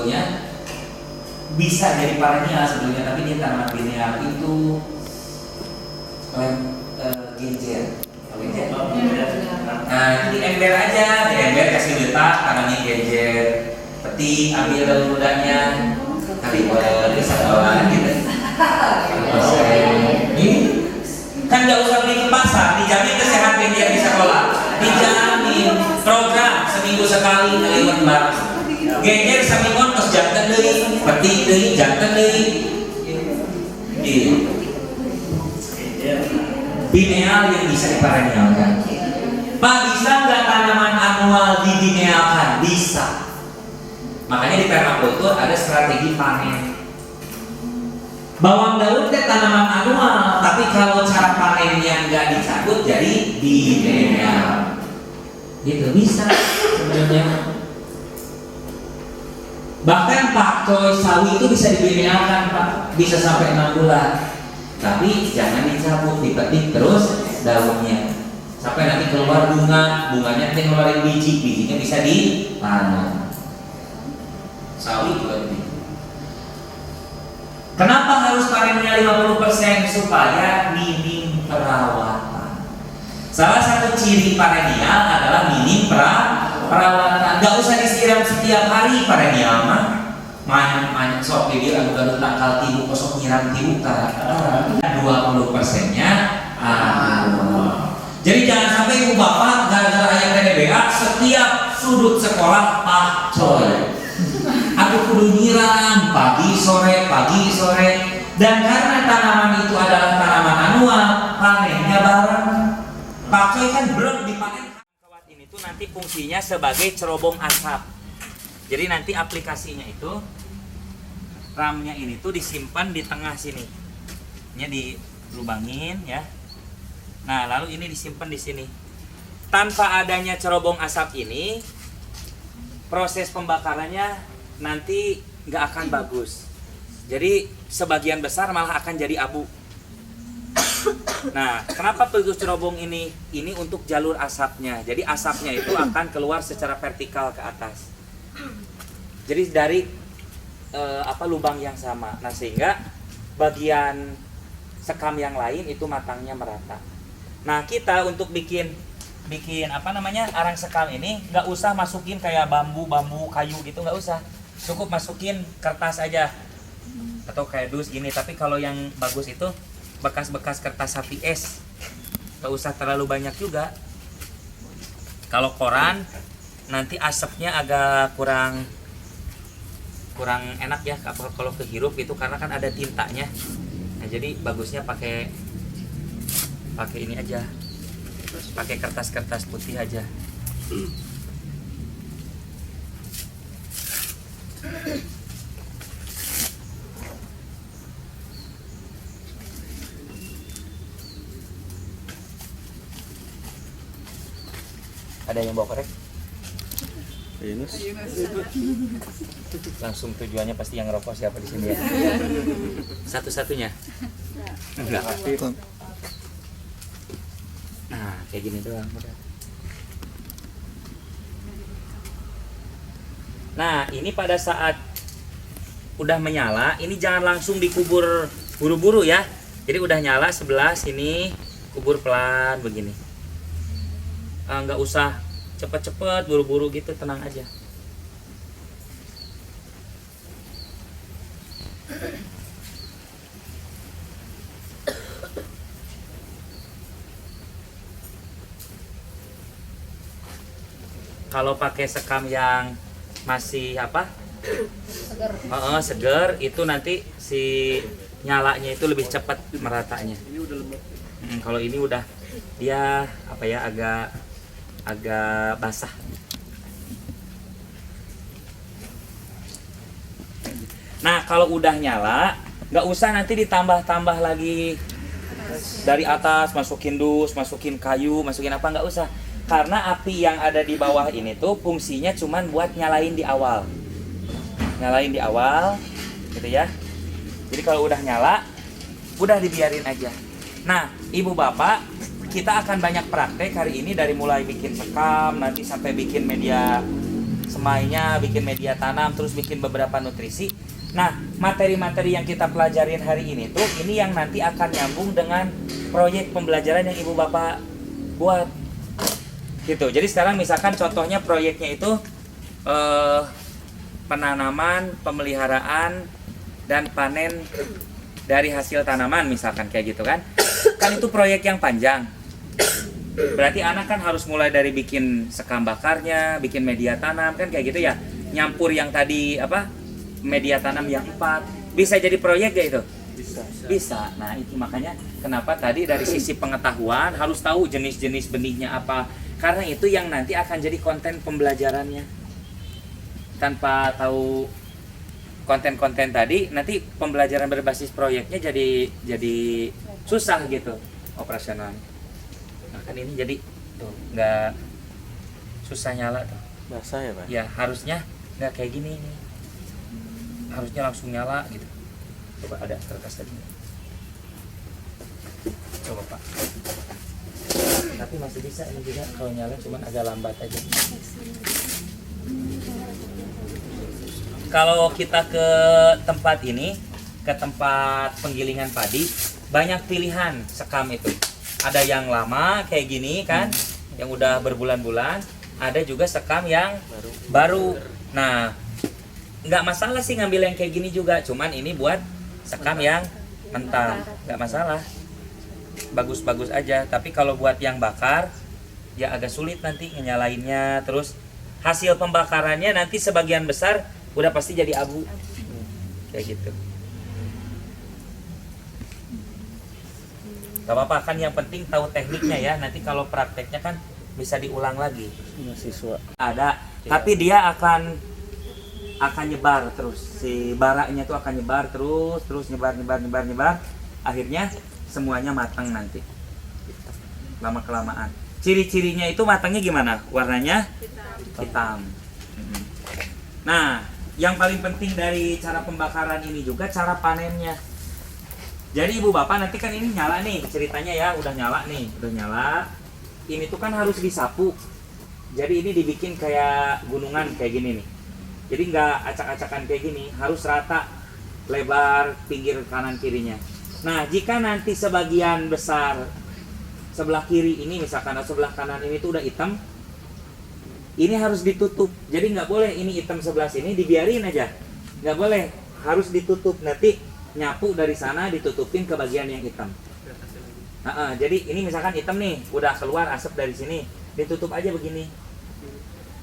sebetulnya bisa jadi parenial sebetulnya, tapi dia tanaman biennial itu genjer. Nah itu di ember aja, di ember kasih letak, tanamnya genjer, peti, ambil daun mudanya, nanti boleh sekolah gitu. Ini kan nggak usah beli ke pasar, dijamin kesehatan dia di sekolah, dijamin program seminggu sekali lewat mbak. Genjer saminggon terus jantan deui, peti deui, jantan deui. Gitu. Biennial yang bisa diparenialkan. Pak, bisa nggak tanaman anual dibiennialkan? Bisa. Makanya di permakultur ada strategi panen. Bawang daun teh tanaman anual, tapi kalau cara panennya nggak dicabut jadi biennial. Gitu bisa sebenarnya. Bahkan pakcoy sawi itu bisa dibiennialkan Pak, bisa sampai 6 bulan. Tapi jangan dicabut, dipetik terus daunnya sampai nanti keluar bunga, bunganya nanti ngeluarin biji, bijinya bisa ditanam. Sawi juga begitu. Kenapa harus panennya 50%? Supaya minim perawatan. Salah satu ciri parenial adalah minim perawatan. Gak usah disiram setiap hari parenial mah. Main sok video anu gaduh tangkal tibu kosong nyiram tibu karena 20%-nya jadi jangan sampai ibu bapak gara-gara ayam TDBA setiap sudut sekolah pakcoy. Aku kudu nyiram pagi sore dan karena tanaman itu adalah tanaman anual, panennya bareng. Pakcoy kan belum dipanen. Kawat ini tuh nanti fungsinya sebagai cerobong asap. Jadi nanti aplikasinya itu ramnya ini tuh disimpan di tengah sini. Ini dilubangin ya. Nah, lalu ini disimpan di sini. Tanpa adanya cerobong asap ini, proses pembakarannya nanti nggak akan bagus. Jadi sebagian besar malah akan jadi abu. Nah, kenapa perlu cerobong ini? Ini untuk jalur asapnya. Jadi asapnya itu akan keluar secara vertikal ke atas. Jadi dari lubang yang sama. Nah, sehingga bagian sekam yang lain itu matangnya merata. Nah, kita untuk bikin arang sekam ini nggak usah masukin kayak bambu kayu gitu, nggak usah. Cukup masukin kertas aja atau kayak dus gini. Tapi kalau yang bagus itu bekas-bekas kertas HPS, nggak usah terlalu banyak juga. Kalau koran nanti asapnya agak kurang enak ya kalau kehirup itu karena kan ada tintanya. Nah, jadi bagusnya pakai ini aja, pakai kertas putih aja. Ada yang bawa korek? Langsung tujuannya pasti yang ngerokok siapa di sini ya? Satu-satunya? Enggak aktif. Nah, kayak gini doang. Nah, ini pada saat udah menyala, ini jangan langsung dikubur buru-buru ya. Jadi udah nyala sebelah sini, kubur pelan begini. Nggak usah cepet-cepet buru-buru gitu, tenang aja. Kalau pakai sekam yang masih seger itu nanti si nyalanya itu lebih cepat meratanya. Kalau ini udah dia agak basah. Nah, kalau udah nyala, nggak usah nanti ditambah-tambah lagi dari atas, masukin dus, masukin kayu, masukin apa, nggak usah. Karena api yang ada di bawah ini tuh fungsinya cuman buat nyalain di awal, gitu ya. Jadi kalau udah nyala, udah dibiarin aja. Nah, ibu bapak, kita akan banyak praktek hari ini dari mulai bikin sekam nanti sampai bikin media semainya, bikin media tanam, terus bikin beberapa nutrisi. Nah, materi-materi yang kita pelajarin hari ini tuh, ini yang nanti akan nyambung dengan proyek pembelajaran yang Ibu Bapak buat. Gitu. Jadi sekarang misalkan contohnya proyeknya itu penanaman, pemeliharaan, dan panen dari hasil tanaman misalkan kayak gitu kan. Kan itu proyek yang panjang. Berarti anak kan harus mulai dari bikin sekam bakarnya, bikin media tanam kan kayak gitu ya. Nyampur yang tadi apa? Media tanam yang 4. Bisa jadi proyek gak itu? Bisa. Nah, itu makanya kenapa tadi dari sisi pengetahuan harus tahu jenis-jenis benihnya apa. Karena itu yang nanti akan jadi konten pembelajarannya. Tanpa tahu konten-konten tadi, nanti pembelajaran berbasis proyeknya jadi susah gitu operasional. Nah, kan ini jadi tuh nggak susah nyala tuh. Basah ya, Pak? Ya, harusnya nggak kayak gini nih. Harusnya langsung nyala gitu. Coba ada kertas tadi. Coba Pak. Tapi masih bisa ini juga kalau nyala, cuman agak lambat aja. Kalau kita ke tempat ini, ke tempat penggilingan padi, banyak pilihan sekam itu. Ada yang lama kayak gini kan, yang udah berbulan-bulan. Ada juga sekam yang baru. Nah, nggak masalah sih ngambil yang kayak gini juga, cuman ini buat sekam yang mentah, nggak masalah, bagus-bagus aja. Tapi kalau buat yang bakar ya agak sulit nanti nyalainnya. Terus hasil pembakarannya nanti sebagian besar udah pasti jadi abu kayak gitu. Gak apa-apa kan, yang penting tahu tekniknya ya. Nanti kalau prakteknya kan bisa diulang lagi. Mahasiswa Ada, tapi dia akan nyebar terus, si baraknya tuh akan nyebar terus nyebar, akhirnya semuanya matang nanti lama kelamaan. Ciri-cirinya itu matangnya gimana? Warnanya hitam. Nah, yang paling penting dari cara pembakaran ini juga cara panennya. Jadi Ibu Bapak nanti kan ini nyala nih ceritanya ya, udah nyala nih, udah nyala. Ini tuh kan harus disapu. Jadi ini dibikin kayak gunungan kayak gini nih. Jadi nggak acak-acakan kayak gini, harus rata, lebar pinggir kanan kirinya. Nah, jika nanti sebagian besar sebelah kiri ini misalkan atau sebelah kanan ini tuh udah hitam, ini harus ditutup. Jadi nggak boleh ini hitam sebelah sini dibiarin aja, nggak boleh, harus ditutup. Nanti nyapu dari sana ditutupin ke bagian yang hitam. Jadi ini misalkan hitam nih, udah keluar asap dari sini, ditutup aja begini.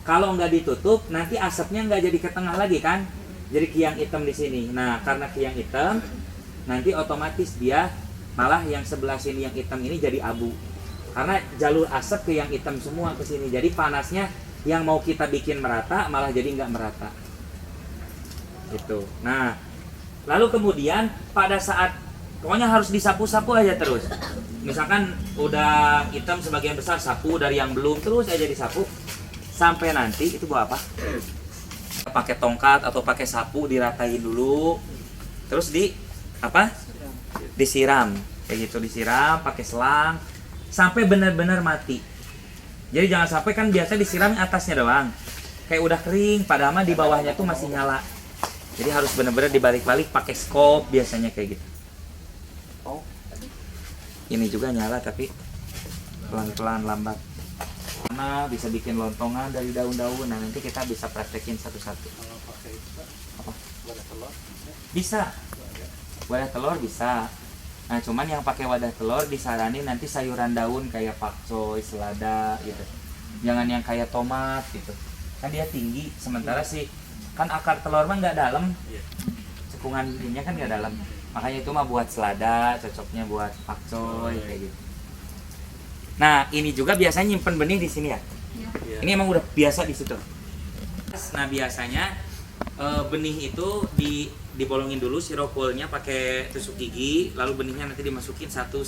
Kalau nggak ditutup, nanti asapnya nggak jadi ke tengah lagi kan, jadi ke yang hitam di sini. Nah, karena ke yang hitam, nanti otomatis dia malah yang sebelah sini yang hitam ini jadi abu. Karena jalur asap ke yang hitam semua ke sini. Jadi panasnya yang mau kita bikin merata malah jadi nggak merata. Gitu. Nah, lalu kemudian pada saat pokoknya harus disapu-sapu aja terus. Misalkan udah hitam sebagian besar, sapu dari yang belum terus aja disapu. Sampai nanti itu buat apa? Pakai tongkat atau pakai sapu diratain dulu, terus disiram kayak gitu, disiram pakai selang sampai benar-benar mati. Jadi jangan sampai kan biasa disiram atasnya doang, kayak udah kering, padahal di bawahnya tuh masih nyala. Jadi harus benar-benar dibalik-balik pakai skop biasanya kayak gitu. Ini juga nyala tapi pelan-pelan lambat. Karena bisa bikin lontongan dari daun-daun. Nah, nanti kita bisa praktekin satu-satu. Kalau pakai apa? Wadah telur? Bisa. Wadah telur bisa. Nah, cuman yang pakai wadah telur disaranin nanti sayuran daun kayak pakcoy, selada gitu. Jangan yang kayak tomat gitu. Kan dia tinggi, sementara sih kan akar telur mah nggak dalam. Cekungan ininya kan nggak dalam. Makanya itu mah buat selada, cocoknya buat pakcoy kayak gitu. Nah, ini juga biasanya nyimpen benih di sini ya. Ini emang udah biasa di situ. Nah, biasanya benih itu dibolongin dulu si rockwoolnya pakai tusuk gigi, lalu benihnya nanti dimasukin satu.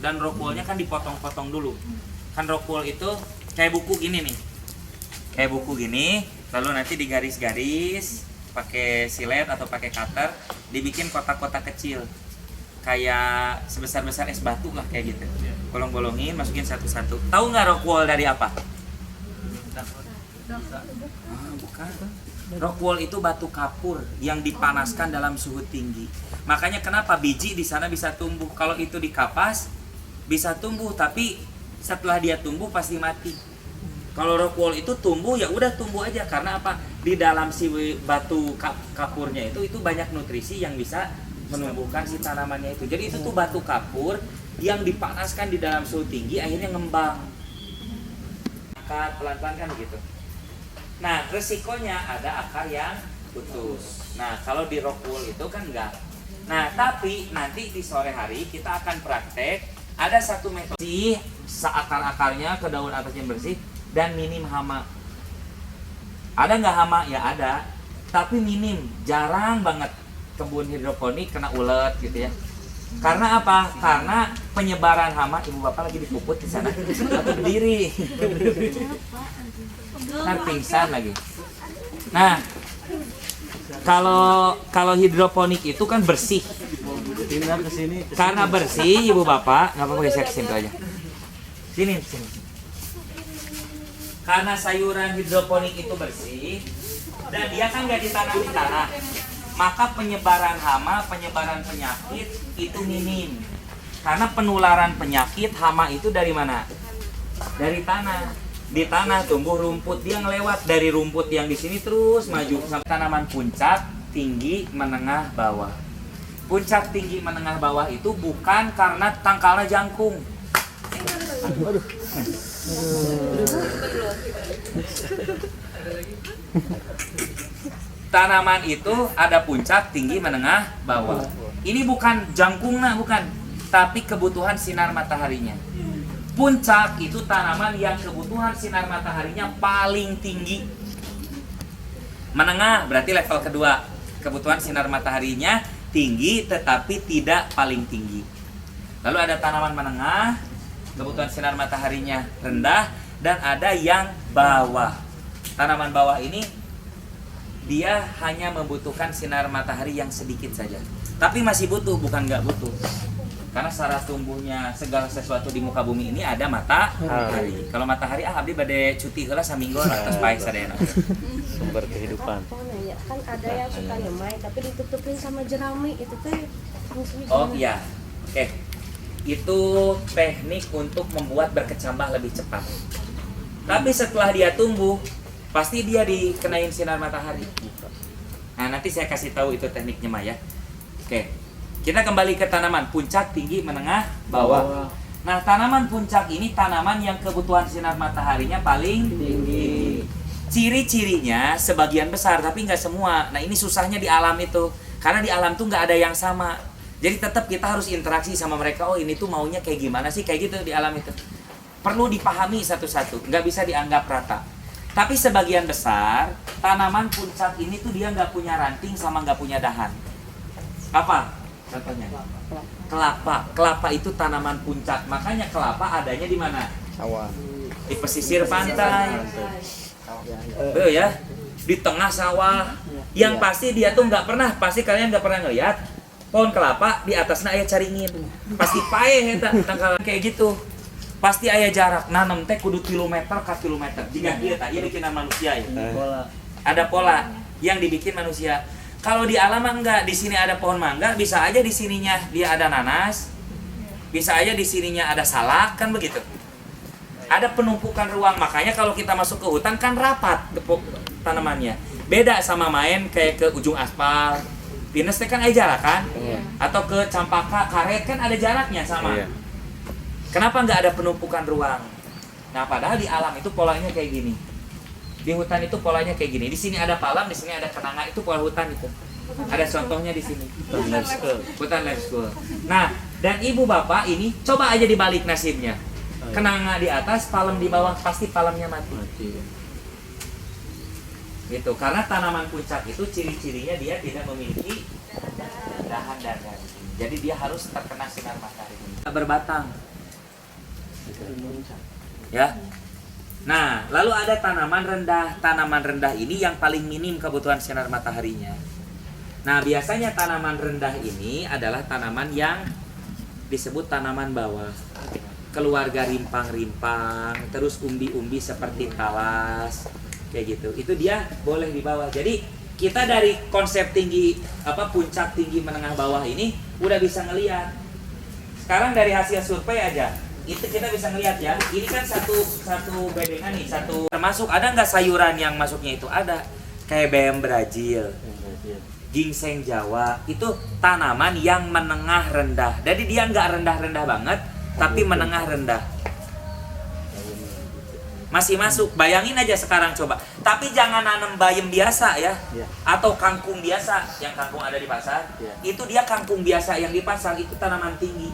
Dan rockwoolnya kan dipotong-potong dulu. Kan rockwool itu kayak buku gini nih. Kayak buku gini, lalu nanti digaris-garis pakai silet atau pakai cutter, dibikin kotak-kotak kecil. Kayak sebesar-besar es batu lah kayak gitu. Bolong-bolongin, masukin satu-satu. Tahu nggak rockwool dari apa? Bukan. Rockwool itu batu kapur yang dipanaskan dalam suhu tinggi. Makanya kenapa biji di sana bisa tumbuh. Kalau itu dikapas bisa tumbuh, tapi setelah dia tumbuh pasti mati. Kalau rockwool itu tumbuh ya udah tumbuh aja, karena apa? Di dalam si batu kapurnya itu banyak nutrisi yang bisa menumbuhkan si tanamannya itu. Jadi itu tuh batu kapur yang dipanaskan di dalam suhu tinggi akhirnya ngembang. Akar pelan-pelan kan begitu. Nah, resikonya ada akar yang putus. Nah, kalau di rockwool itu kan enggak. Nah, tapi nanti di sore hari kita akan praktek. Ada satu metode seakar-akarnya ke daun atasnya bersih dan minim hama. Ada nggak hama? Ya ada, tapi minim, jarang banget kebun hidroponik kena ulet gitu ya. Karena apa? Karena penyebaran hama. Ibu bapak lagi dipuput di sana atau berdiri. Ntar pingsan lagi. Nah, kalau hidroponik itu kan bersih. Pindah ke sini. Karena bersih, ibu bapak, nggak apa-apa geser ke sini aja. Sini. Karena sayuran hidroponik itu bersih dan dia kan nggak ditanam di tanah, maka penyebaran hama, penyebaran penyakit itu minim. Karena penularan penyakit hama itu dari mana? Dari tanah. Di tanah tumbuh rumput, dia ngelewat dari rumput yang di sini terus maju sampai tanaman puncak, tinggi, menengah, bawah. Puncak, tinggi, menengah, bawah itu bukan karena tangkalnya jangkung. Tanaman itu ada puncak, tinggi, menengah, bawah. Ini bukan jangkungnya, bukan, tapi kebutuhan sinar mataharinya. Puncak itu tanaman yang kebutuhan sinar mataharinya paling tinggi. Menengah berarti level kedua, kebutuhan sinar mataharinya tinggi tetapi tidak paling tinggi. Lalu ada tanaman menengah, kebutuhan sinar mataharinya rendah, dan ada yang bawah. Tanaman bawah ini dia hanya membutuhkan sinar matahari yang sedikit saja, tapi masih butuh, bukan nggak butuh. Karena secara tumbuhnya segala sesuatu di muka bumi ini ada matahari. Kalau matahari abdi bade cuti heula saminggu atas baik sadayana. Sumber kehidupan. Kan ada yang suka nyemai tapi ditutupin sama jerami, itu teh fungsinya Oh gimana? iya. Oke. Itu teknik untuk membuat berkecambah lebih cepat. Tapi setelah dia tumbuh, pasti dia dikenain sinar matahari. Nah, nanti saya kasih tahu itu tekniknya Maya. Oke. Kita kembali ke tanaman puncak, tinggi, menengah, bawah. Nah, tanaman puncak ini tanaman yang kebutuhan sinar mataharinya paling tinggi. Ciri-cirinya sebagian besar, tapi nggak semua. Nah, ini susahnya di alam itu. Karena di alam tuh nggak ada yang sama. Jadi tetap kita harus interaksi sama mereka. Oh, ini tuh maunya kayak gimana sih? Kayak gitu di alam itu. Perlu dipahami satu-satu. Nggak bisa dianggap rata. Tapi sebagian besar, tanaman puncak ini tuh dia nggak punya ranting sama nggak punya dahan. Apa? Contohnya kelapa. Kelapa itu tanaman puncak. Makanya kelapa adanya di mana? Sawah. Di pesisir pantai. Ya, di tengah sawah. Yang pasti dia tuh nggak pernah. Pasti kalian nggak pernah ngeliat pohon kelapa di atasnya aya caringin. Pasti paeh eta tangkal kayak gitu. Pasti aya jarak. Nanem teh kudu kilometer ke kilometer. Jika ieu tah ieu bikinan manusia ya. Ada pola yang dibikin manusia. Kalau di alam enggak, di sini ada pohon mangga, bisa aja di sininya dia ada nanas, bisa aja di sininya ada salak, kan begitu. Ada penumpukan ruang, makanya kalau kita masuk ke hutan kan rapat tanamannya. Beda sama main kayak ke ujung aspal, pinus kan ada jarak kan, atau ke campaka, karet kan ada jaraknya sama. Kenapa nggak ada penumpukan ruang? Nah, padahal di alam itu polanya kayak gini. Di hutan itu polanya kayak gini. Di sini ada palang, di sini ada kenanga, itu pola hutan itu. Ada contohnya di sini. Hutan life school. Nah, dan ibu bapak ini coba aja dibalik nasibnya. Kenanga di atas, palang di bawah, pasti palangnya mati. Gitu. Karena tanaman puncak itu ciri-cirinya dia tidak memiliki dahan dan ranting. Jadi dia harus terkena sinar matahari. Berbatang. Ya. Nah, lalu ada tanaman rendah. Tanaman rendah ini yang paling minim kebutuhan sinar mataharinya. Nah, biasanya tanaman rendah ini adalah tanaman yang disebut tanaman bawah. Keluarga rimpang-rimpang, terus umbi-umbi seperti talas. kayak gitu. Itu dia boleh di bawah. Jadi kita dari konsep tinggi puncak, tinggi, menengah, bawah ini udah bisa ngelihat. Sekarang dari hasil survei aja itu kita bisa ngelihat ya. Ini kan satu bedengan nih, satu termasuk ada nggak sayuran yang masuknya itu ada kayak bayam Brazil, ginseng Jawa, itu tanaman yang menengah rendah. Jadi dia nggak rendah-rendah banget, tapi menengah rendah. Masih masuk. Bayangin aja sekarang coba. Tapi jangan nanam bayam biasa ya. Atau kangkung biasa yang kangkung ada di pasar. Itu dia kangkung biasa yang di pasar itu tanaman tinggi.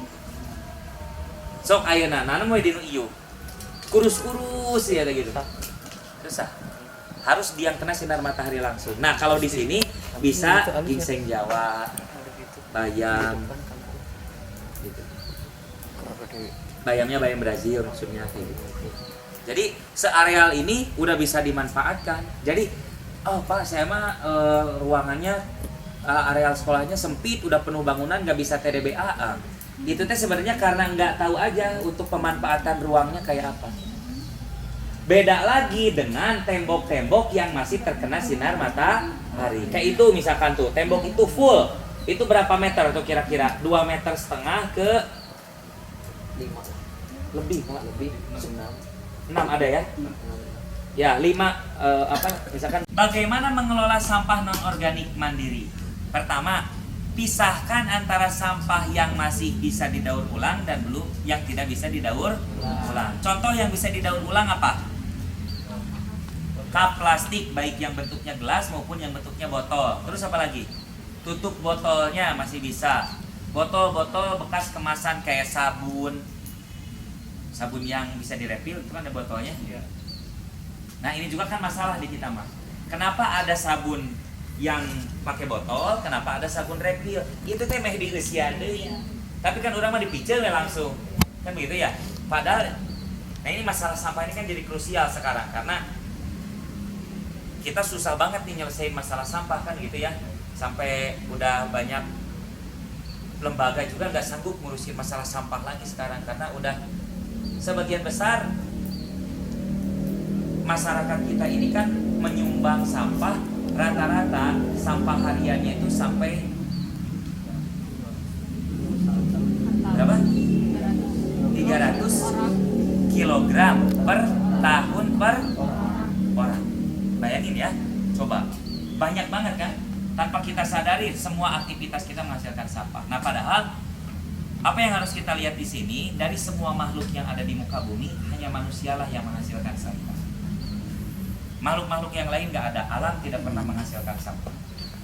Sok ayeuna nanam we dinu ieu. Kurus-kurus ya gitu. Susah. Harus dia kena sinar matahari langsung. Nah, kalau di sini bisa ginseng Jawa, bayam. Gitu. Bayamnya bayam Brazil maksudnya kayak gitu. Jadi seareal ini udah bisa dimanfaatkan. Jadi, oh Pak, saya mah ruangannya areal sekolahnya sempit, udah penuh bangunan, nggak bisa TDBA. Itu teh sebenarnya karena nggak tahu aja untuk pemanfaatan ruangnya kayak apa. Beda lagi dengan tembok-tembok yang masih terkena sinar matahari. Kayak itu misalkan tuh, tembok itu full. Itu berapa meter tuh kira-kira? 2,5 meter ke 5. Lebih, Pak, lebih. 6 ada ya? Ya, 5 misalkan bagaimana mengelola sampah non-organik mandiri? Pertama, pisahkan antara sampah yang masih bisa didaur ulang dan belum yang tidak bisa didaur ulang. Contoh yang bisa didaur ulang apa? Cup plastik baik yang bentuknya gelas maupun yang bentuknya botol. Terus apa lagi? Tutup botolnya masih bisa. Botol-botol bekas kemasan kayak sabun yang bisa direfill itu kan ada botolnya. Nah ini juga kan masalah di kita mah. Kenapa ada sabun yang pakai botol? Kenapa ada sabun refill? Itu teh meh dieusian deui. Tapi kan orang mah dipicil we langsung. Kan begitu ya. Padahal nah ini masalah sampah ini kan jadi krusial sekarang karena kita susah banget nih nyelesain masalah sampah kan gitu ya. Sampai udah banyak lembaga juga nggak sanggup ngurusin masalah sampah lagi sekarang karena udah sebagian besar masyarakat kita ini kan menyumbang sampah, rata-rata sampah hariannya itu sampai berapa? 300 kilogram per tahun per orang. Bayangin ya, coba banyak banget kan? Tanpa kita sadari semua aktivitas kita menghasilkan sampah. Nah padahal apa yang harus kita lihat di sini, dari semua makhluk yang ada di muka bumi, hanya manusialah yang menghasilkan sampah. Makhluk-makhluk yang lain nggak ada, alam tidak pernah menghasilkan sampah.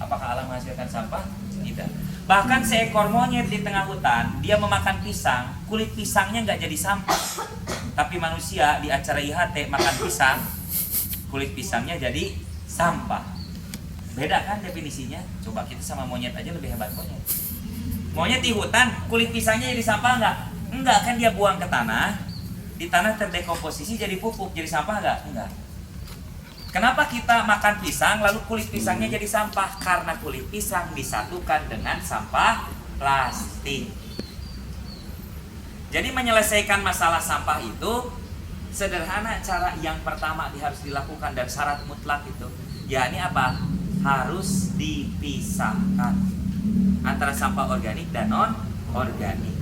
Apakah alam menghasilkan sampah? Tidak. Bahkan seekor monyet di tengah hutan, dia memakan pisang, kulit pisangnya nggak jadi sampah. Tapi manusia di acara IHT makan pisang, kulit pisangnya jadi sampah. Beda kan definisinya? Coba kita sama monyet aja lebih hebat monyet. Monyet di hutan, kulit pisangnya jadi sampah nggak? Enggak, kan dia buang ke tanah. Di tanah terdekomposisi jadi pupuk, jadi sampah nggak? Enggak. Kenapa kita makan pisang lalu kulit pisangnya jadi sampah? Karena kulit pisang disatukan dengan sampah plastik. Jadi menyelesaikan masalah sampah itu sederhana. Cara yang pertama harus dilakukan dan syarat mutlak itu, yakni apa? Harus dipisahkan antara sampah organik dan non-organik.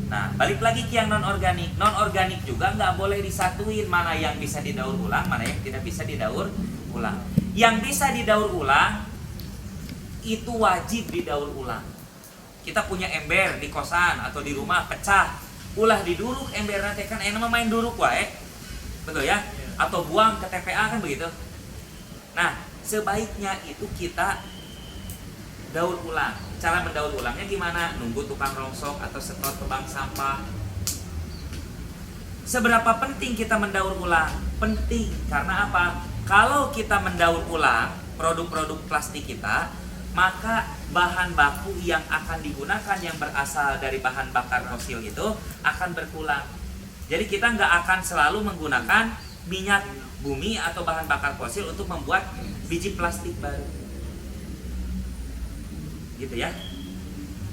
Nah, balik lagi ke yang non-organik. Non-organik juga nggak boleh disatuin, mana yang bisa didaur ulang, mana yang tidak bisa didaur ulang. Yang bisa didaur ulang, itu wajib didaur ulang. Kita punya ember di kosan atau di rumah, pecah. Ulah diduruk ember nanti, kan enak main duruk wae. Betul ya? Atau buang ke TPA kan begitu. Nah, sebaiknya itu kita daur ulang. Cara mendaur ulangnya gimana? Nunggu tukang rongsok atau setor ke bank sampah. Seberapa penting kita mendaur ulang? Penting, karena apa? Kalau kita mendaur ulang produk-produk plastik kita, maka bahan baku yang akan digunakan yang berasal dari bahan bakar fosil itu akan berkurang. Jadi kita nggak akan selalu menggunakan minyak bumi atau bahan bakar fosil untuk membuat biji plastik baru. Gitu ya.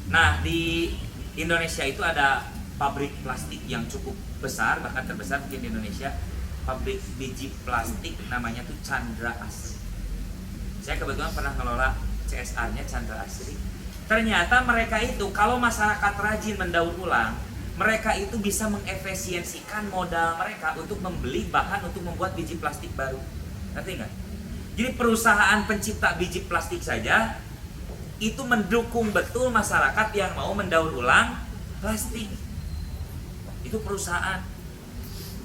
Nah, di Indonesia itu ada pabrik plastik yang cukup besar, bahkan terbesar mungkin di Indonesia. pabrik biji plastik namanya tuh Chandra Asri. Saya kebetulan pernah ngelola CSR-nya Chandra Asri. Ternyata mereka itu kalau masyarakat rajin mendaur ulang, mereka itu bisa mengefisiensikan modal mereka untuk membeli bahan untuk membuat biji plastik baru. Ngerti nggak? Jadi perusahaan pencipta biji plastik saja itu mendukung betul masyarakat yang mau mendaur ulang plastik. Itu perusahaan.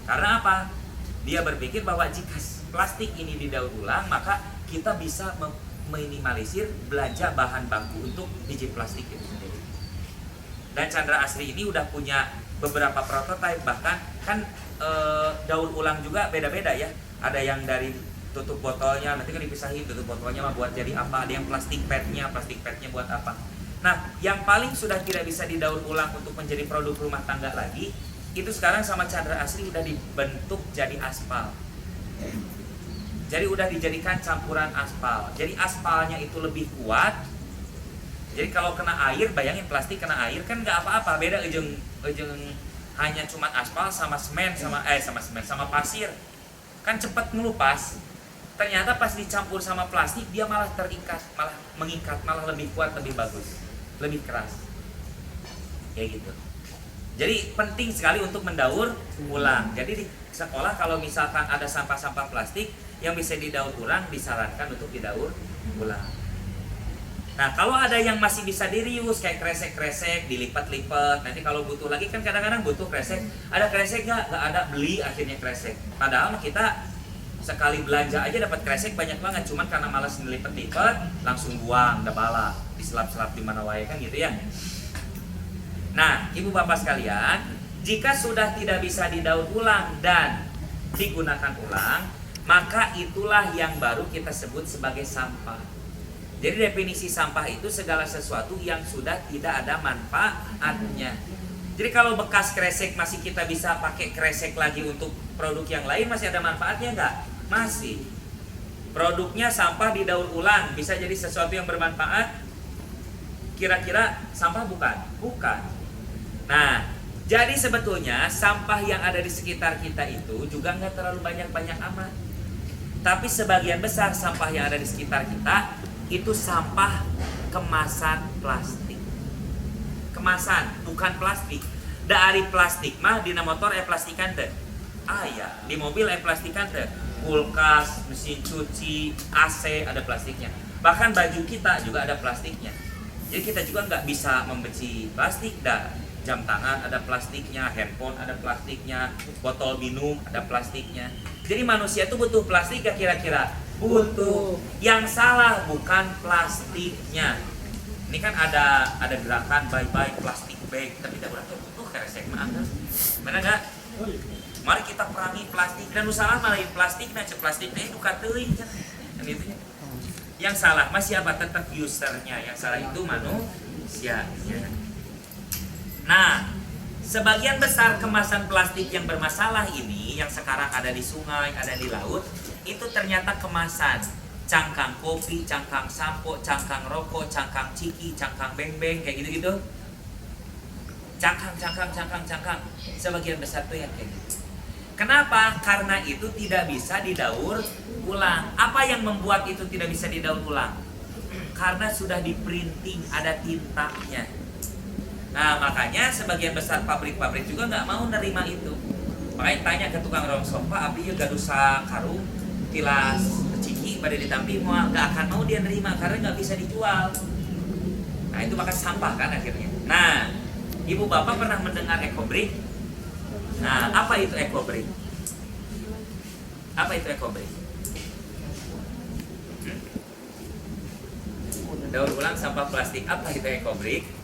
Karena apa? Dia berpikir bahwa jika plastik ini didaur ulang, maka kita bisa meminimalisir belanja bahan baku untuk biji plastik itu sendiri. Dan Chandra Asri ini udah punya beberapa prototipe, bahkan kan daur ulang juga beda-beda ya. Ada yang dari tutup botolnya, nanti kan dipisahin tutup botolnya mah buat jadi apa, ada yang plastik padnya buat apa. Nah, yang paling sudah tidak bisa didaur ulang untuk menjadi produk rumah tangga lagi, itu sekarang sama Chandra Asri udah dibentuk jadi aspal. Jadi udah dijadikan campuran aspal. Jadi aspalnya itu lebih kuat. Jadi kalau kena air, bayangin plastik kena air kan nggak apa-apa, beda ujung hanya cuma aspal sama semen sama pasir. Kan cepat ngelupas. Ternyata pas dicampur sama plastik dia malah terikat, malah mengikat, malah lebih kuat, lebih bagus, lebih keras. Kayak gitu. Jadi penting sekali untuk mendaur ulang. Jadi di sekolah kalau misalkan ada sampah-sampah plastik yang bisa didaur ulang, disarankan untuk didaur ulang. Nah, kalau ada yang masih bisa di-reuse kayak kresek-kresek, dilipat-lipat. Nanti kalau butuh lagi kan kadang-kadang butuh kresek. Ada kresek nggak ada, beli akhirnya kresek. Padahal kita sekali belanja aja dapat kresek banyak banget, cuman karena malas ngelipet-lipet langsung buang, udah bala, diselap-selap di mana wae kan gitu ya. Nah, ibu bapak sekalian, jika sudah tidak bisa didaur ulang dan digunakan ulang, maka itulah yang baru kita sebut sebagai sampah. Jadi definisi sampah itu segala sesuatu yang sudah tidak ada manfaatnya. Jadi kalau bekas kresek masih kita bisa pakai kresek lagi untuk produk yang lain, masih ada manfaatnya nggak? Masih. Produknya sampah didaur ulang, bisa jadi sesuatu yang bermanfaat. Kira-kira sampah bukan? Bukan. Nah, jadi sebetulnya sampah yang ada di sekitar kita itu juga nggak terlalu banyak-banyak amat. Tapi sebagian besar sampah yang ada di sekitar kita itu sampah kemasan plastik. Kemasan, bukan plastik. Dari plastik mah dina motor plastikan teh. Ya, di mobil plastikan teh. Kulkas, mesin cuci, AC ada plastiknya. Bahkan baju kita juga ada plastiknya. Jadi kita juga nggak bisa membenci plastik dah. Jam tangan ada plastiknya, handphone ada plastiknya, botol minum ada plastiknya. Jadi manusia itu butuh plastik gak kira-kira? Butuh. Yang salah bukan plastiknya. Ini kan ada gerakan bye-bye plastik bag, tapi tidak berarti butuh kresek mah anda. Benar nggak? Mari kita perangi plastik dan usaha malah plastik, nah plastik itu kateuing kan gitu. Yang salah masih apa? Tetap usernya. Yang salah itu manusia. Nah, sebagian besar kemasan plastik yang bermasalah ini, yang sekarang ada di sungai, ada di laut, itu ternyata kemasan cangkang kopi, cangkang sampo, cangkang rokok, cangkang ciki, cangkang beng-beng, kayak gitu-gitu. Cangkang. Sebagian besar tuh yang kayak gitu. Kenapa? Karena itu tidak bisa didaur ulang. Apa yang membuat itu tidak bisa didaur ulang? Karena sudah di printing, ada tintanya. Nah, makanya sebagian besar pabrik-pabrik juga nggak mau nerima itu. Makanya tanya ke tukang rongsok, Pak, abdi gadusa karung, tilas, ciki, pada ditampi, nggak akan mau dia nerima karena nggak bisa dijual. Nah, itu maka sampah kan akhirnya. Nah, ibu bapak pernah mendengar ekobrik? Nah, apa itu ekobrik? Apa itu ekobrik? Daur ulang sampah plastik. Apa itu ekobrik?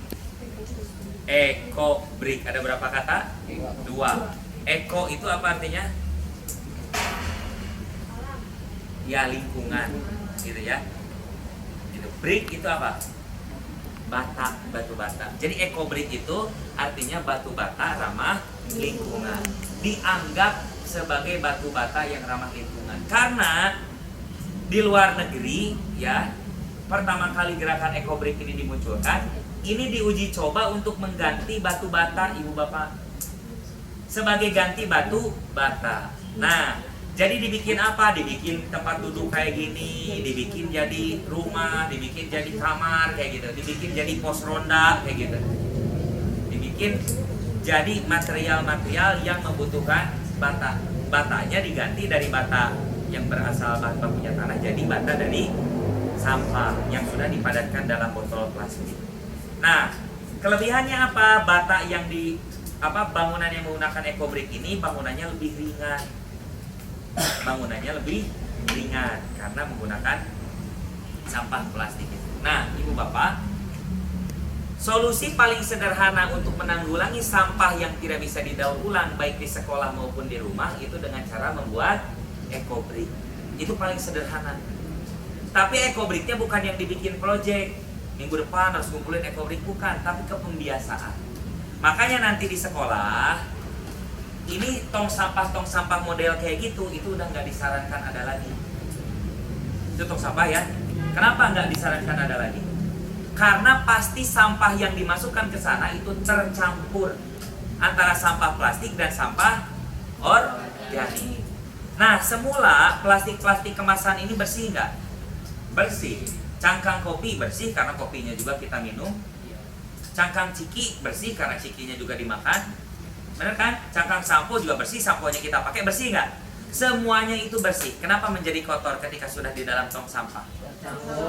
Ekobrik ada berapa kata? 2. Eko itu apa artinya? Ya, lingkungan, gitu ya. Gitu. Brick itu apa? Batu bata. Jadi ekobrik itu artinya batu bata ramah lingkungan. Dianggap sebagai batu bata yang ramah lingkungan. Karena di luar negeri ya, pertama kali gerakan ekobrik ini dimunculkan, ini diuji coba untuk mengganti batu bata, ibu bapak. Sebagai ganti batu bata. Nah, jadi dibikin apa? Dibikin tempat duduk kayak gini, dibikin jadi rumah, dibikin jadi kamar kayak gitu, dibikin jadi pos ronda kayak gitu. Dibikin jadi material-material yang membutuhkan bata. Batanya diganti dari bata yang berasal bahan bakunya tanah jadi bata dari sampah yang sudah dipadatkan dalam botol plastik. Nah, kelebihannya apa? Bata yang di bangunan yang menggunakan EcoBrick ini bangunannya lebih ringan. Bangunannya lebih ringan karena menggunakan sampah plastik itu. Nah, Ibu Bapak, solusi paling sederhana untuk menanggulangi sampah yang tidak bisa didaur ulang baik di sekolah maupun di rumah itu dengan cara membuat EcoBrick. Itu paling sederhana. Tapi EcoBricknya bukan yang dibikin project minggu depan harus kumpulin EcoBrick, bukan, tapi kepembiasaan. Makanya nanti di sekolah ini tong sampah model kayak gitu itu udah nggak disarankan ada lagi. Itu tong sampah ya. Kenapa nggak disarankan ada lagi? Karena pasti sampah yang dimasukkan ke sana itu tercampur antara sampah plastik dan sampah organik. Nah, semula plastik kemasan ini bersih nggak? Bersih. Cangkang kopi bersih karena kopinya juga kita minum. Cangkang ciki bersih karena cikinya juga dimakan. Benar kan? Cangkang sampo juga bersih, samponya kita pakai bersih nggak? Semuanya itu bersih. Kenapa menjadi kotor ketika sudah di dalam tong sampah?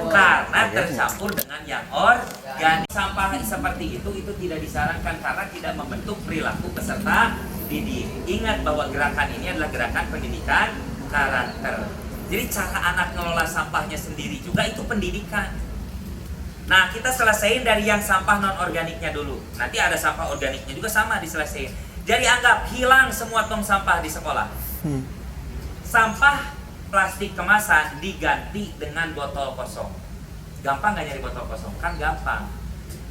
Karena tercampur dengan yang organik. Sampah seperti itu tidak disarankan karena tidak membentuk perilaku peserta didik. Ingat bahwa gerakan ini adalah gerakan pendidikan karakter. Jadi cara anak ngelola sampahnya sendiri juga itu pendidikan. Nah, kita selesaiin dari yang sampah non organiknya dulu. Nanti ada sampah organiknya juga sama diselesaiin. Jadi anggap hilang semua tong sampah di sekolah. Sampah plastik kemasan diganti dengan botol kosong. Gampang nggak nyari botol kosong? Kan gampang.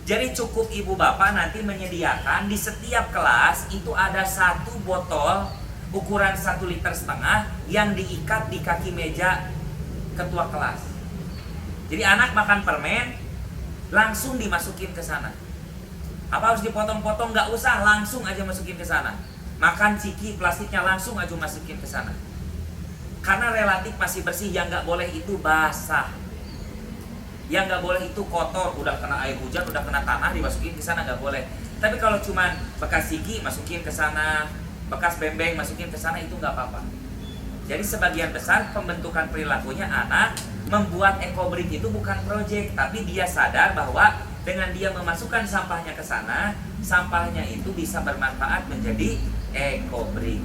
Jadi cukup ibu bapak nanti menyediakan di setiap kelas itu ada satu botol ukuran 1,5 liter yang diikat di kaki meja ketua kelas. Jadi anak makan permen langsung dimasukin ke sana. Apa harus dipotong-potong? Nggak usah, langsung aja masukin ke sana. Makan ciki plastiknya langsung aja masukin ke sana. Karena relatif masih bersih, yang nggak boleh itu basah. Yang nggak boleh itu kotor, udah kena air hujan, udah kena tanah dimasukin ke sana nggak boleh. Tapi kalau cuman bekas ciki masukin ke sana, bekas bembeng masukin ke sana itu nggak apa-apa. Jadi sebagian besar pembentukan perilakunya anak membuat EcoBrick itu bukan proyek, tapi dia sadar bahwa dengan dia memasukkan sampahnya ke sana, sampahnya itu bisa bermanfaat menjadi EcoBrick.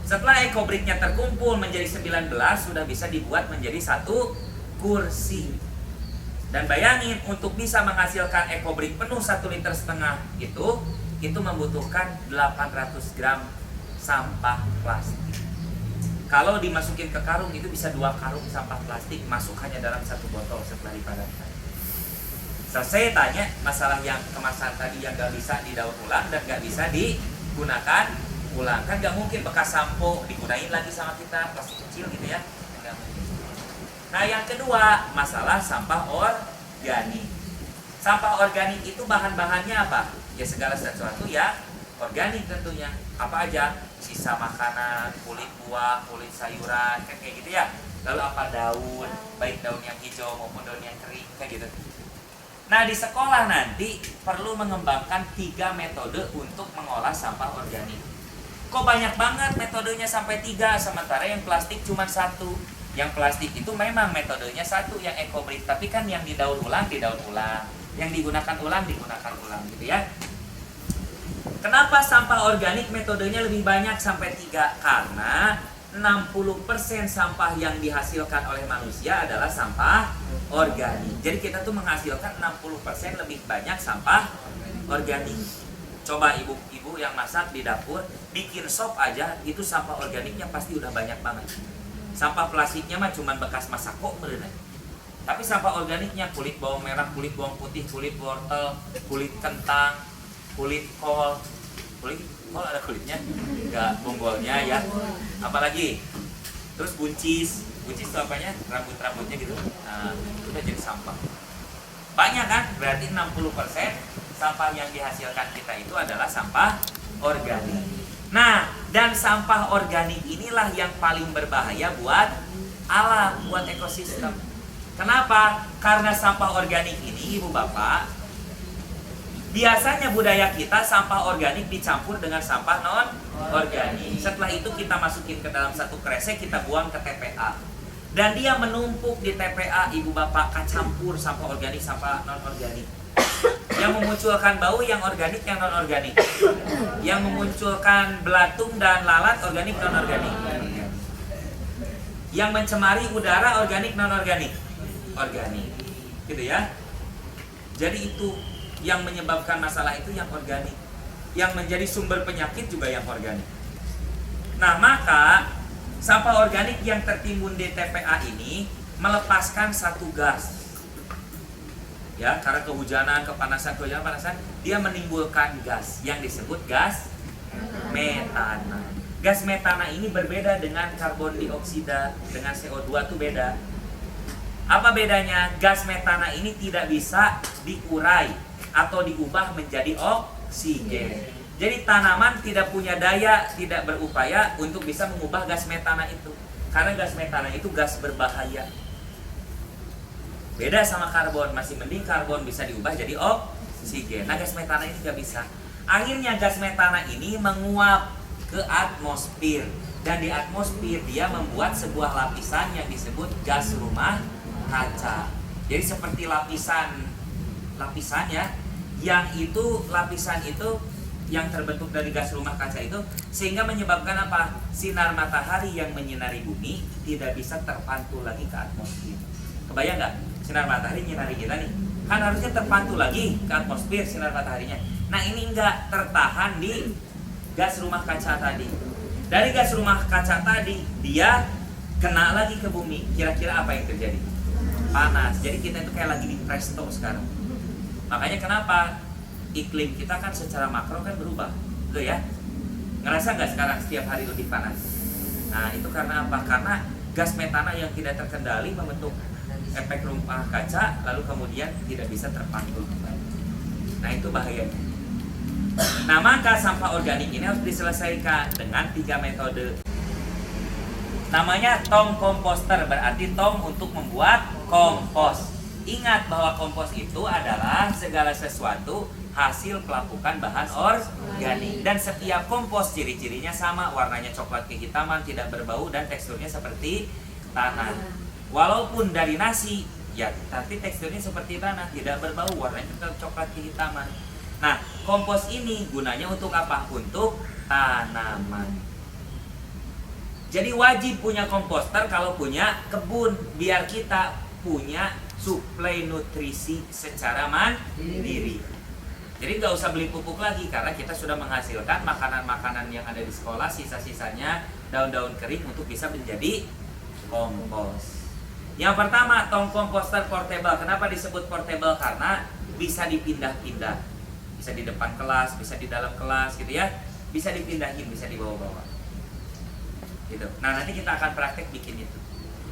Setelah EcoBricknya terkumpul menjadi 19, sudah bisa dibuat menjadi satu kursi. Dan bayangin, untuk bisa menghasilkan EcoBrick penuh 1,5 liter itu membutuhkan 800 gram sampah plastik. Kalau dimasukin ke karung itu bisa 2 karung sampah plastik masuk hanya dalam satu botol setelah dipadatkan. Selesai tanya masalah yang kemasan tadi yang gak bisa didaur ulang dan gak bisa digunakan ulang. Kan gak mungkin bekas sampo digunain lagi sama kita, plastik kecil gitu ya. Gak mungkin. Nah yang kedua, masalah sampah organik. Sampah organik itu bahan-bahannya apa? Ya segala sesuatu ya organik tentunya. Apa aja? Sisa makanan, kulit buah, kulit sayuran, kan kayak gitu ya. Lalu apa? Daun, baik daun yang hijau maupun daun yang kering, kayak gitu. Nah di sekolah nanti perlu mengembangkan 3 metode untuk mengolah sampah organik. Kok banyak banget metodenya sampai 3, sementara yang plastik cuma 1. Yang plastik itu memang metodenya 1 yang EcoBrick, tapi kan yang didaur ulang, yang digunakan ulang gitu ya. Kenapa sampah organik metodenya lebih banyak sampai 3? Karena 60% sampah yang dihasilkan oleh manusia adalah sampah organik. Jadi kita tuh menghasilkan 60% lebih banyak sampah organik. Coba ibu-ibu yang masak di dapur, bikin sop aja, itu sampah organiknya pasti udah banyak banget. Sampah plastiknya mah cuman bekas masak kok bener. Tapi sampah organiknya kulit bawang merah, kulit bawang putih, kulit wortel, kulit kentang, kulit kol ada kulitnya, enggak bonggolnya ya. Apalagi, terus buncis itu apanya? Rambutnya gitu. Nah, itu udah jadi sampah. Banyak kan? Berarti 60% sampah yang dihasilkan kita itu adalah sampah organik. Nah, Dan sampah organik inilah yang paling berbahaya buat alam, buat ekosistem. Kenapa? Karena sampah organik ini, Ibu Bapak, biasanya budaya kita sampah organik dicampur dengan sampah non organik. Setelah itu kita masukin ke dalam satu kresek, kita buang ke TPA. Dan dia menumpuk di TPA, Ibu Bapak, campur sampah organik, sampah non organik. Yang memunculkan bau yang organik, yang non organik. Yang memunculkan belatung dan lalat organik, non organik. Yang mencemari udara organik, non organik. Organik. Gitu ya. Jadi itu yang menyebabkan masalah itu yang organik. Yang menjadi sumber penyakit juga yang organik. Nah, maka sampah organik yang tertimbun di TPA ini melepaskan satu gas. Ya, karena kehujanan, kepanasan, dia menimbulkan gas yang disebut gas metana. Gas metana ini berbeda dengan karbon dioksida, dengan CO2 itu beda. Apa bedanya? Gas metana ini tidak bisa diurai atau diubah menjadi oksigen. Jadi tanaman tidak punya daya, tidak berupaya untuk bisa mengubah gas metana itu. Karena gas metana itu gas berbahaya. Beda sama karbon, masih mending karbon bisa diubah jadi oksigen. Nah, gas metana ini tidak bisa. Akhirnya gas metana ini menguap ke atmosfer. Dan di atmosfer dia membuat sebuah lapisan yang disebut gas rumah kaca. Jadi seperti lapisannya yang itu lapisan itu yang terbentuk dari gas rumah kaca itu, sehingga menyebabkan apa? Sinar matahari yang menyinari bumi tidak bisa terpantul lagi ke atmosfer. Kebayang nggak? Sinar matahari nyinari kita nih, kan harusnya terpantul lagi ke atmosfer sinar mataharinya. Nah, ini enggak, tertahan di gas rumah kaca tadi. Dari gas rumah kaca tadi dia kena lagi ke bumi. Kira-kira apa yang terjadi? Panas. Jadi kita itu kayak lagi di presto sekarang. Makanya kenapa iklim kita kan secara makro kan berubah, tuh ya. Ngerasa nggak sekarang setiap hari lebih panas? Nah, itu karena apa? Karena gas metana yang tidak terkendali membentuk efek rumah kaca, lalu kemudian tidak bisa terpantul kembali. Nah, itu bahayanya. Nah, maka sampah organik ini harus diselesaikan dengan 3 metode. Namanya tong komposter, berarti tong untuk membuat kompos. Ingat bahwa kompos itu adalah segala sesuatu hasil pelapukan bahan organik. Dan setiap kompos ciri-cirinya sama, warnanya coklat kehitaman, tidak berbau, dan teksturnya seperti tanah. Walaupun dari nasi, ya tapi teksturnya seperti tanah, tidak berbau, warnanya tetap coklat kehitaman. Nah, kompos ini gunanya untuk apa? Untuk tanaman. Jadi wajib punya komposter kalau punya kebun, biar kita punya suplai nutrisi secara mandiri. Jadi nggak usah beli pupuk lagi, karena kita sudah menghasilkan makanan-makanan yang ada di sekolah, sisa-sisanya daun-daun kering untuk bisa menjadi kompos. Yang pertama, tong komposter portable. Kenapa disebut portable? Karena bisa dipindah-pindah. Bisa di depan kelas, bisa di dalam kelas gitu ya. Bisa dipindahin, bisa dibawa-bawa. Gitu. Nah, nanti kita akan praktek bikin itu.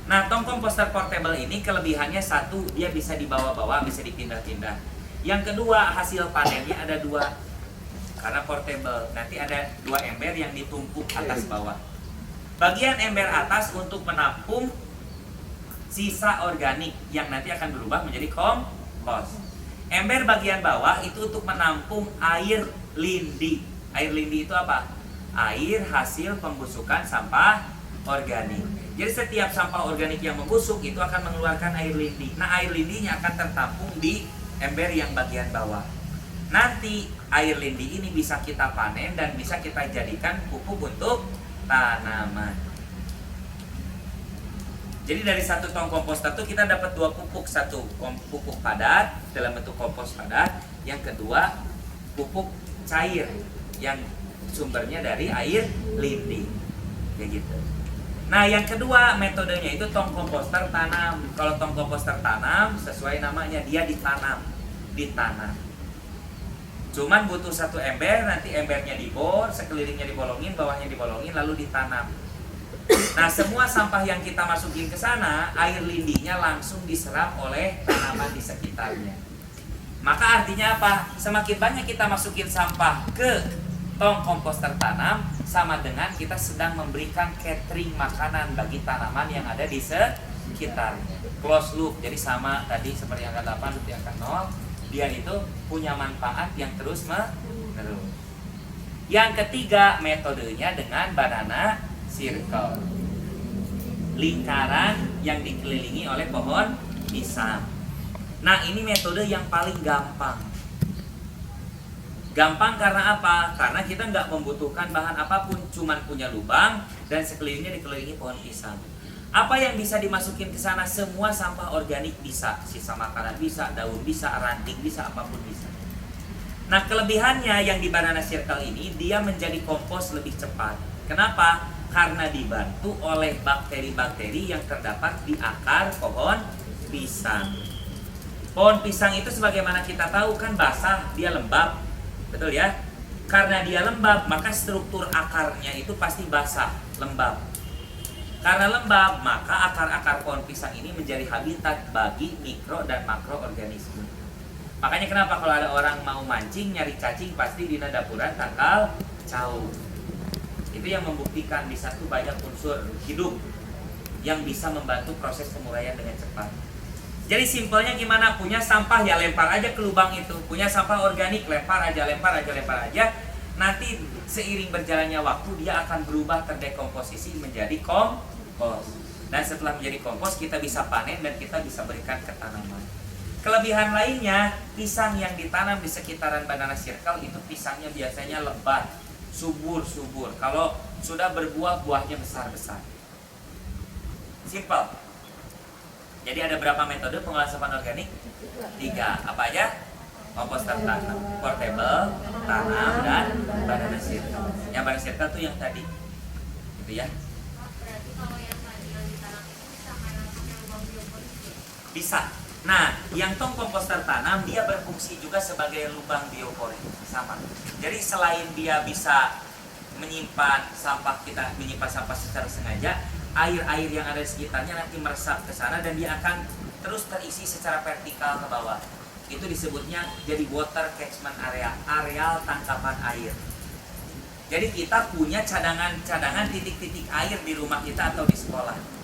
Nah, tong komposter portable ini kelebihannya satu, dia bisa dibawa-bawa, bisa dipindah-pindah. Yang kedua, hasil panennya ada 2. Karena portable, nanti ada 2 ember yang ditumpuk atas bawah. Bagian ember atas untuk menampung sisa organik yang nanti akan berubah menjadi kompos. Ember bagian bawah itu untuk menampung air lindi. Air lindi itu apa? Air hasil pembusukan sampah organik. Jadi setiap sampah organik yang membusuk itu akan mengeluarkan air lindi. Nah, air lindinya akan tertampung di ember yang bagian bawah. Nanti air lindi ini bisa kita panen dan bisa kita jadikan pupuk untuk tanaman. Jadi dari satu tong komposter itu kita dapat 2 pupuk. Satu pupuk padat dalam bentuk kompos padat. Yang kedua pupuk cair yang sumbernya dari air lindi. Kayak gitu. Nah, yang kedua metodenya itu tong komposter tanam. Kalau tong komposter tanam sesuai namanya, dia ditanam. Cuman butuh 1 ember, nanti embernya dibor, sekelilingnya dibolongin, bawahnya dibolongin, lalu ditanam. Nah, semua sampah yang kita masukin ke sana, air lindinya langsung diserap oleh tanaman di sekitarnya. Maka artinya apa? Semakin banyak kita masukin sampah ke tong komposter tanam, sama dengan kita sedang memberikan catering makanan bagi tanaman yang ada di sekitarnya. Close loop, jadi sama tadi seperti angka 8 seperti angka 0, dia itu punya manfaat yang terus menerus. Yang ketiga, metodenya dengan banana circle, lingkaran yang dikelilingi oleh pohon pisang. Nah, ini metode yang paling gampang. Gampang karena apa? Karena kita nggak membutuhkan bahan apapun, cuman punya lubang dan sekelilingnya dikelilingi pohon pisang. Apa yang bisa dimasukin ke sana? Semua sampah organik bisa, sisa makanan bisa, daun bisa, ranting bisa, apapun bisa. Nah, kelebihannya yang di banana circle ini, dia menjadi kompos lebih cepat. Kenapa? Karena dibantu oleh bakteri-bakteri yang terdapat di akar pohon pisang. Pohon pisang itu sebagaimana kita tahu kan basah, dia lembab. Betul ya? Karena dia lembab, maka struktur akarnya itu pasti basah, lembab. Karena lembab, maka akar-akar pohon pisang ini menjadi habitat bagi mikro dan makroorganisme. Makanya kenapa kalau ada orang mau mancing, nyari cacing, pasti di dapuran tangkal cau. Itu yang membuktikan di satu banyak unsur hidup yang bisa membantu proses penguraian dengan cepat. Jadi simpelnya gimana? Punya sampah ya lempar aja ke lubang itu. Punya sampah organik lempar aja. Nanti seiring berjalannya waktu dia akan berubah terdekomposisi menjadi kompos. Dan setelah menjadi kompos kita bisa panen dan kita bisa berikan ke tanaman. Kelebihan lainnya, pisang yang ditanam di sekitaran banana circle itu pisangnya biasanya lebat, subur. Kalau sudah berbuah, buahnya besar-besar. Simple. Jadi ada berapa metode pengolahan sampah organik? 3. Apa aja? Komposter tanam, portable, tanam, dan banana circle. Yang banana circle itu yang tadi, gitu ya. Berarti kalau yang tadi yang ditanam itu bisa kayak pakai lubang biopolis ya? Bisa. Nah, yang tong komposter tanam dia berfungsi juga sebagai lubang bioporis, sama. Jadi selain dia bisa menyimpan sampah secara sengaja, air-air yang ada di sekitarnya nanti meresap ke sana dan dia akan terus terisi secara vertikal ke bawah. Itu disebutnya jadi water catchment area, areal tangkapan air. Jadi kita punya cadangan titik-titik air di rumah kita atau di sekolah.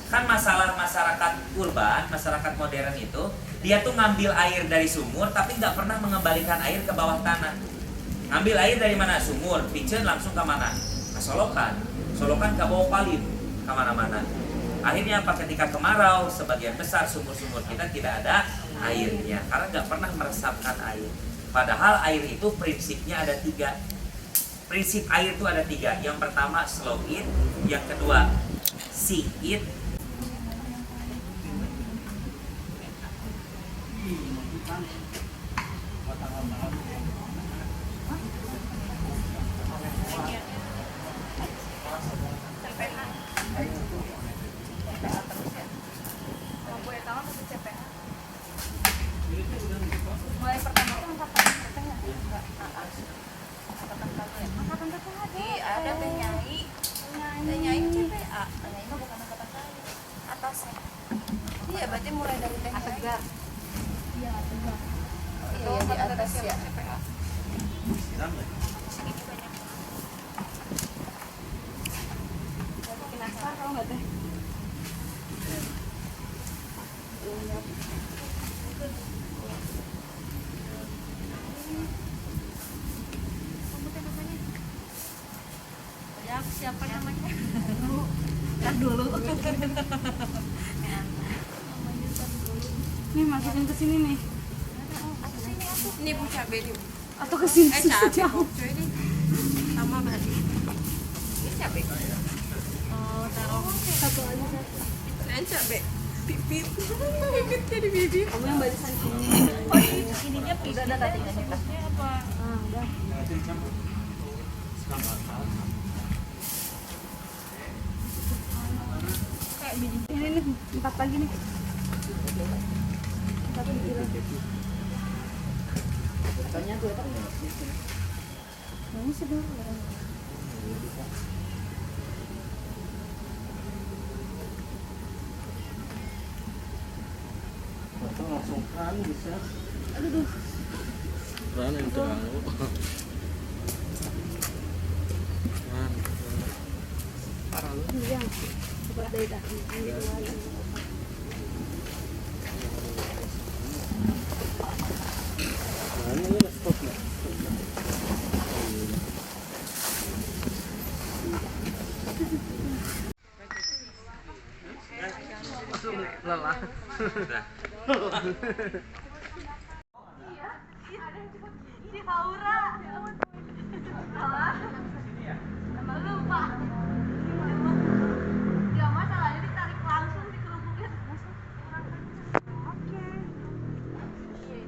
Kan masalah masyarakat urban, masyarakat modern itu, dia tuh ngambil air dari sumur tapi nggak pernah mengembalikan air ke bawah tanah. Ngambil air dari mana? Sumur, piceun langsung ke mana? Ke solokan ke bawah palim, kemana-mana. Akhirnya apa? Ketika kemarau, sebagian besar sumur-sumur kita tidak ada airnya karena nggak pernah meresapkan air. Padahal air itu prinsipnya ada 3. Prinsip air itu ada 3. Yang pertama slow it, yang kedua sink it, Mulai pertama tuh angkatan katanya enggak ada teh nyai CPA nyai mah bukan angkatan saya atasnya iya berarti mulai dari teh nyai iya tegak iya di atas ya CPA kenapa kalau nggak teh siapa namanya? Dulu. Nih masukin ke sini nih. Atau sini aku. Ini Bu cabe nih. Atau ke sini Cabe jauh. coy ini. Sama berarti. Ini cabe. Oh, taruh satu aja satu. Dan cabe. Pipit. Pipit jadi bibit. Kamu yang barisan sini. Oh, ininya pipit. Udah tadi maksudnya apa? Ah, udah. Ini nih 4 lagi nih. 4 lagi. Katanya 2 tahun. Ini sedang. Langsung kan bisa. Aduh. Kan yang terlalu. Mana? Beda. Ano yun, stop na. Lelah. Si Haura. Emang lupa. Ya masalahnya ditarik langsung dikerubungin. Oke.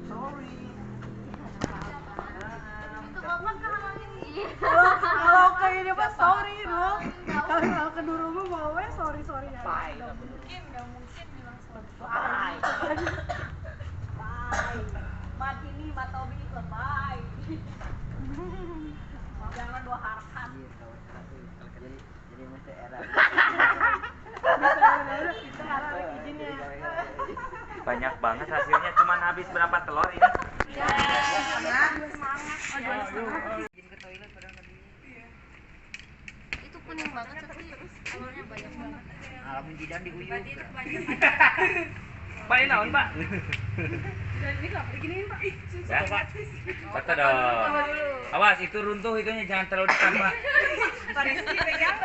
Sorry. Itu bapak kan ini. Kalau kayak ini mah sorry dong. Kalau ke Durumu mau sorry ya. Nggak mungkin bilang sorry. Bye. Mat ini Mat Tobi lebay. Jangan dua harapan. Jadi mesti era. Kita harap izinnya. Banyak banget hasilnya, cuman habis berapa telur ini? Itu kuning banget tapi telurnya banyak banget. Alamun jidan di uyuh. Pak, ini naon, Pak? Dan ini nggak beginiin Pak. Ya, Pak. Foto dong. Awas, itu runtuh itunya, jangan terlalu dekat, Pak. Pak Rizky pegang.